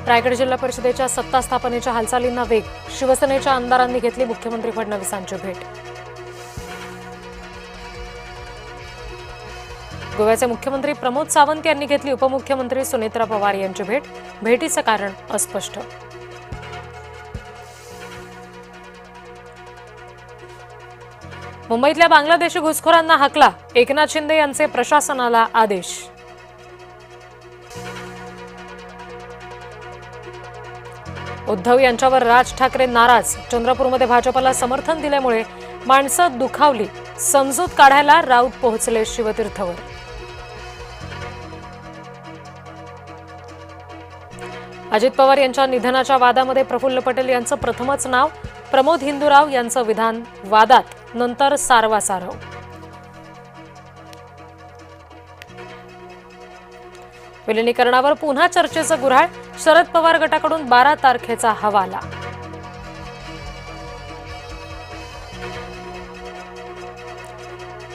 रायगड जिल्हा परिषदेच्या सत्ता स्थापनेच्या हालचालींना वेग, शिवसेनेच्या आमदारांनी घेतली मुख्यमंत्री फडणवीसांची भेट. गोव्याचे मुख्यमंत्री प्रमोद सावंत यांनी घेतली उपमुख्यमंत्री सुनेत्रा पवार यांची भेट. भेटीचं कारण अस्पष्ट. मुंबईतल्या बांगलादेशी घुसखोरांना हाकला, एकनाथ शिंदे यांचे प्रशासनाला आदेश. उद्धव यांच्यावर राज ठाकरे नाराज, चंद्रपूरमध्ये भाजपला समर्थन दिल्यामुळे माणसं दुखावली, समजूत काढायला राऊत पोहोचले शिवतीर्थवर. अजित पवार यांच्या निधनाच्या वादामध्ये प्रफुल्ल पटेल यांचं प्रथमच नाव, प्रमोद हिंदूराव यांचं विधान वादात, नंतर सारवासारव. विलिनीकरणावर पुन्हा चर्चेचं गुऱ्हाळ, शरद पवार गटाकडून 12 तारखेचा हवाला.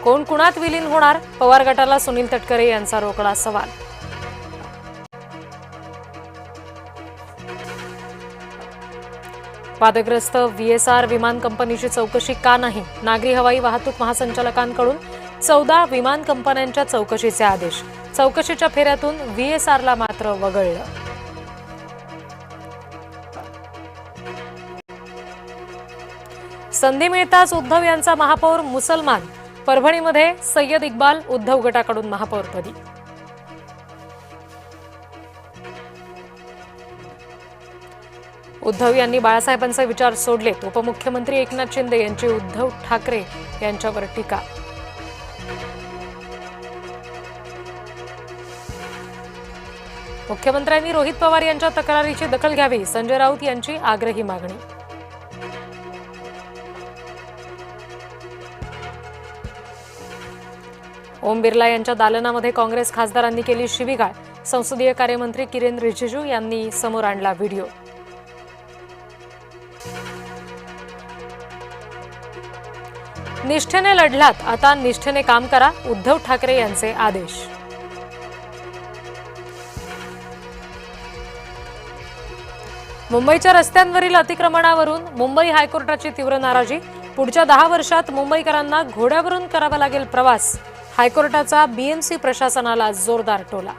कोण कुणात विलीन होणार, पवार गटाला सुनील तटकरे यांचा रोकडा सवाल. वादग्रस्त VSR विमान कंपनीची चौकशी का नाही, नागरी हवाई वाहतूक महासंचालकांकडून 14 विमान कंपन्यांच्या चौकशीचे आदेश. चौकशीच्या फेऱ्यातून VSRला मात्र वगळलं. संधी मिळताच उद्धव यांचा महापौर मुसलमान, परभणीमध्ये सय्यद इक्बाल उद्धव गटाकडून महापौरपदी. उद्धव यांनी बाळासाहेबांचे विचार सोडलेत, उपमुख्यमंत्री एकनाथ शिंदे यांची उद्धव ठाकरे यांच्यावर टीका. मुख्यमंत्र्यांनी रोहित पवार यांच्या तक्रारीची दखल घ्यावी, संजय राऊत यांची आग्रही मागणी. ओम बिर्ला यांच्या दालनामध्ये काँग्रेस खासदारांनी केली शिवीगाळ, संसदीय कार्यमंत्री किरेन रिजिजू यांनी समोर आणला व्हिडिओ. निष्ठेने लढलात, आता निष्ठेने काम करा, उद्धव ठाकरे यांचे आदेश. मुंबईच्या रस्त्यांवरील अतिक्रमणावरून मुंबई हायकोर्टाची तीव्र नाराजी, पुढच्या 10 वर्षात मुंबईकरांना घोड्यावरून करावा लागेल प्रवास, हायकोर्टाचा BMC प्रशासनाला जोरदार टोला.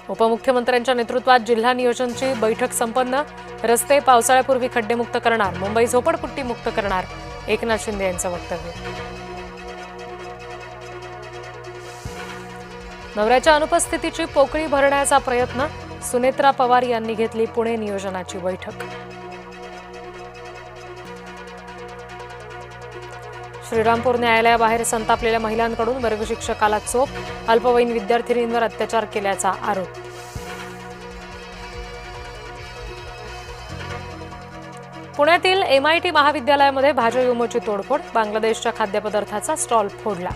उपमुख्यमंत्र्यांच्या नेतृत्वात जिल्हा नियोजनची बैठक संपन्न, रस्ते पावसाळ्यापूर्वी खड्डेमुक्त करणार, मुंबई झोपडपट्टी मुक्त करणार, एकनाथ शिंदे यांचं वक्तव्य. नवऱ्याच्या अनुपस्थितीची पोकळी भरण्याचा प्रयत्न, सुनेत्रा पवार यांनी घेतली पुणे नियोजनाची बैठक. श्रीरामपूर न्यायालयाबाहेर संतापलेल्या महिलांकडून वर्गशिक्षकाला चोप, अल्पवयीन विद्यार्थिनींवर अत्याचार केल्याचा आरोप. पुण्यातील MIT महाविद्यालयामध्ये भाजयुमोची तोडफोड, बांगलादेशच्या खाद्यपदार्थाचा स्टॉल फोडला.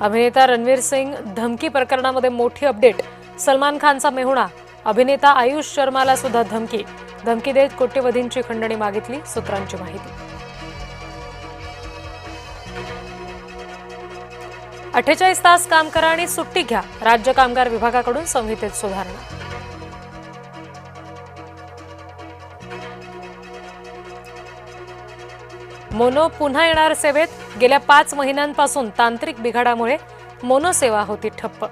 अभिनेता रणवीर सिंग धमकी प्रकरणामध्ये मोठी अपडेट, सलमान खानचा मेहुणा अभिनेता आयुष शर्माला सुद्धा धमकी, धमकी देत कोट्यवधींची खंडणी मागितली, सूत्रांची माहिती. 48 तास काम करा आणि सुट्टी घ्या, राज्य कामगार विभागाकडून संहितेत सुधारणा. मोनो पुन्हा येणार सेवेत, गेल्या 5 महिन्यांपासून तांत्रिक बिघाडामुळे मोनो सेवा होती ठप्प.